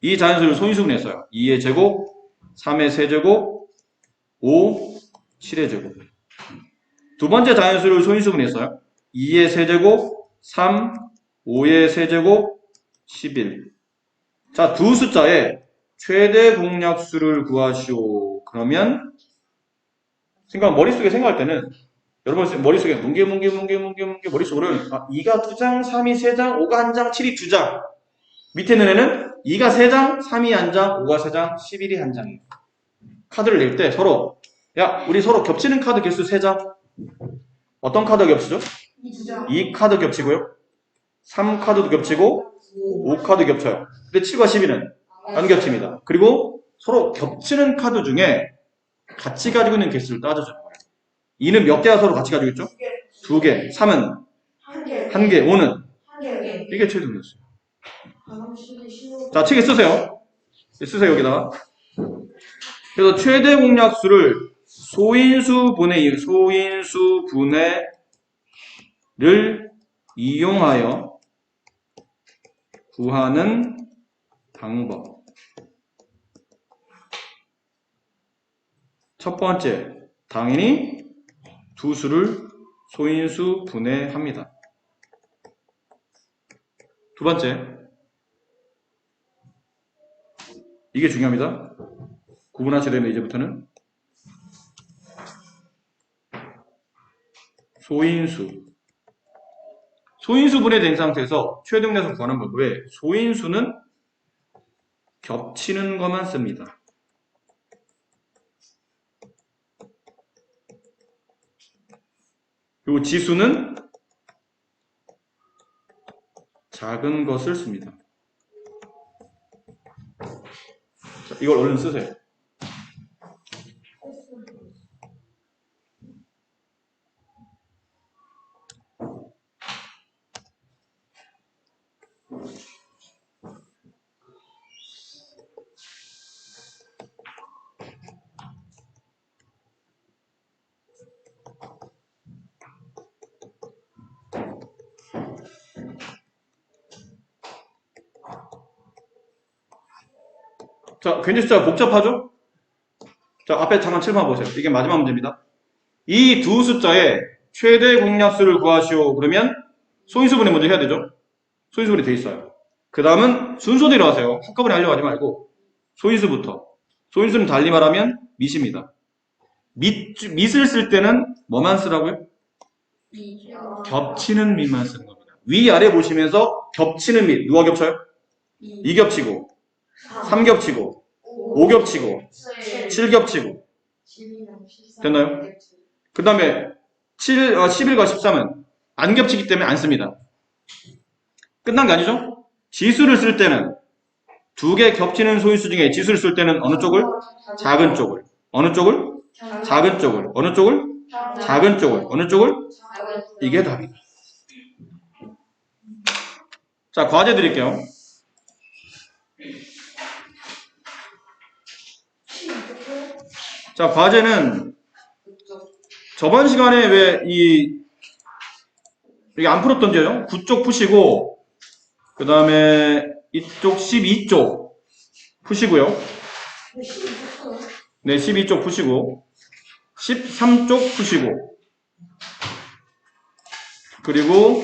이 자연수를 소인수분해했어요. 2의 제곱, 3의 세제곱, 5, 7의 제곱. 두 번째 자연수를 소인수분해했어요. 2의 세제곱, 3, 5의 세제곱, 11. 자, 두 숫자의 최대 공약수를 구하시오. 그러면 머릿속에 생각할 때는 여러분 머릿속에 뭉게 머릿속으로 2가 2장, 3이 3장, 5가 1장, 7이 2장. 밑에 있는 애는 2가 3장, 3이 1장, 5가 3장, 11이 1장이에요. 카드를 낼 때 서로 야, 우리 서로 겹치는 카드 개수 3장. 어떤 카드 겹치죠? 2 카드 겹치고요. 3 카드도 겹치고 5 카드 겹쳐요. 근데 7과 12는 안 겹칩니다. 그리고 서로 겹치는 카드 중에 같이 가지고 있는 개수를 따져주는 거예요. 2는 몇 개가 서로 같이 가지고 있죠? 2개. 3은 1개. 5는 이게 최대 공약수예요. 자, 책에 쓰세요. 쓰세요, 여기다가. 그래서 최대 공약수를 소인수 분해를 이용하여 구하는 방법. 첫 번째, 당연히 두 수를 소인수 분해합니다. 두 번째, 이게 중요합니다. 구분하셔야 되는 이제부터는 소인수 분해된 상태에서 최대 공약수 구하는 방법에 소인수는 겹치는 것만 씁니다. 그리고 지수는 작은 것을 씁니다. 자, 이걸 얼른 쓰세요. 자, 굉장히 숫자가 복잡하죠? 자, 앞에 잠깐 칠판 보세요. 이게 마지막 문제입니다. 이 두 숫자의 최대 공약수를 구하시오. 그러면 소인수분해 먼저 해야 되죠? 소인수분해 돼 있어요. 그 다음은 순서대로 하세요. 한꺼번에 하려고 하지 말고 소인수부터. 소인수는 달리 말하면 밑입니다. 밑을 쓸 때는 뭐만 쓰라고요? 겹치는 밑만 쓰는 겁니다. 위아래 보시면서 겹치는 밑. 누가 겹쳐요? 2겹치고 3겹치고 5겹치고 7겹치고 됐나요? 그 다음에 11과 13은 안 겹치기 때문에 안 씁니다. 끝난 게 아니죠? 지수를 쓸 때는 두 개 겹치는 소인수 중에 지수를 쓸 때는 어느 쪽을? 작은 쪽을. 어느 쪽을? 작은 쪽을. 어느 쪽을? 작은 쪽을. 어느 쪽을? 이게 답이다. 자, 과제 드릴게요. 자, 과제는 저번 시간에 왜 여기 안 풀었던데요? 9쪽 푸시고, 그 다음에 이쪽 12쪽 푸시고요. 네, 12쪽 푸시고, 13쪽 푸시고, 그리고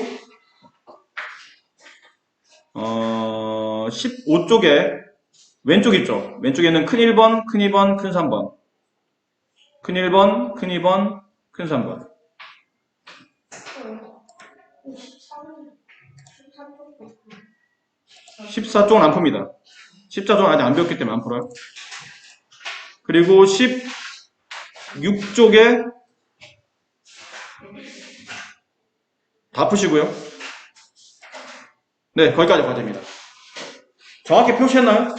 15쪽에 왼쪽 있죠? 왼쪽에는 큰 1번, 큰 2번, 큰 3번. 큰 1번, 큰 2번, 큰 3번. 14쪽은 안 풉니다. 14쪽은 아직 안 배웠기 때문에 안 풀어요. 그리고 16쪽에 다 푸시고요. 네, 거기까지 과제입니다. 정확히 표시했나요?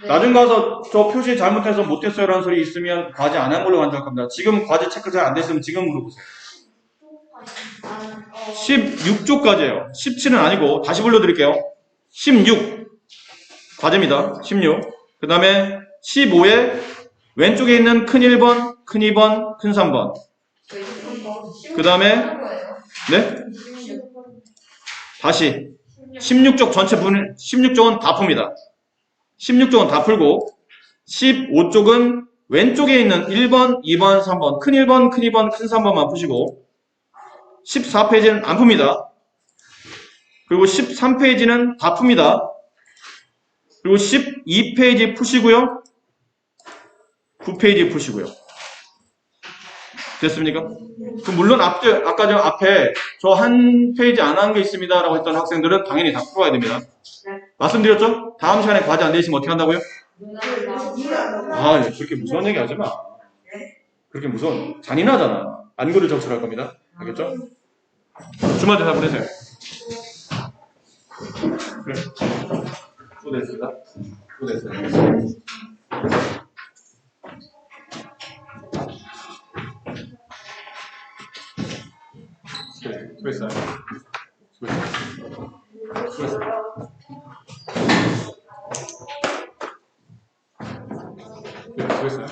나중 가서 저 표시 잘못해서 못했어요 라는 소리 있으면 과제 안 한 걸로 간주할 겁니다. 지금 과제 체크 잘 안 됐으면 지금 물어보세요. 16쪽까지예요. 17은 아니고 다시 불러드릴게요. 16 과제입니다. 16. 그 다음에 15에 왼쪽에 있는 큰 1번, 큰 2번, 큰 3번. 그 다음에 네? 다시 16쪽 전체 분을 16쪽은 다 풉니다. 16쪽은 다 풀고 15쪽은 왼쪽에 있는 1번, 2번, 3번 큰 1번, 큰 2번, 큰 3번만 푸시고 14페이지는 안 풉니다. 그리고 13페이지는 다 풉니다. 그리고 12페이지 푸시고요. 9페이지 푸시고요. 됐습니까? 그럼 물론 아까 저 앞에 저 한 페이지 안 한 게 있습니다 라고 했던 학생들은 당연히 다 풀어야 됩니다. 말씀드렸죠? 다음 시간에 과제 안 되시면 어떻게 한다고요? 아, 그렇게 무서운 얘기 하지 마. 그렇게 잔인하잖아. 안구를 적출할 겁니다. 알겠죠? 주말 잘 보내세요. 그래. 수고됐습니다. 수고됐어요. 수고했어요. 수고했어요. 수고했어요.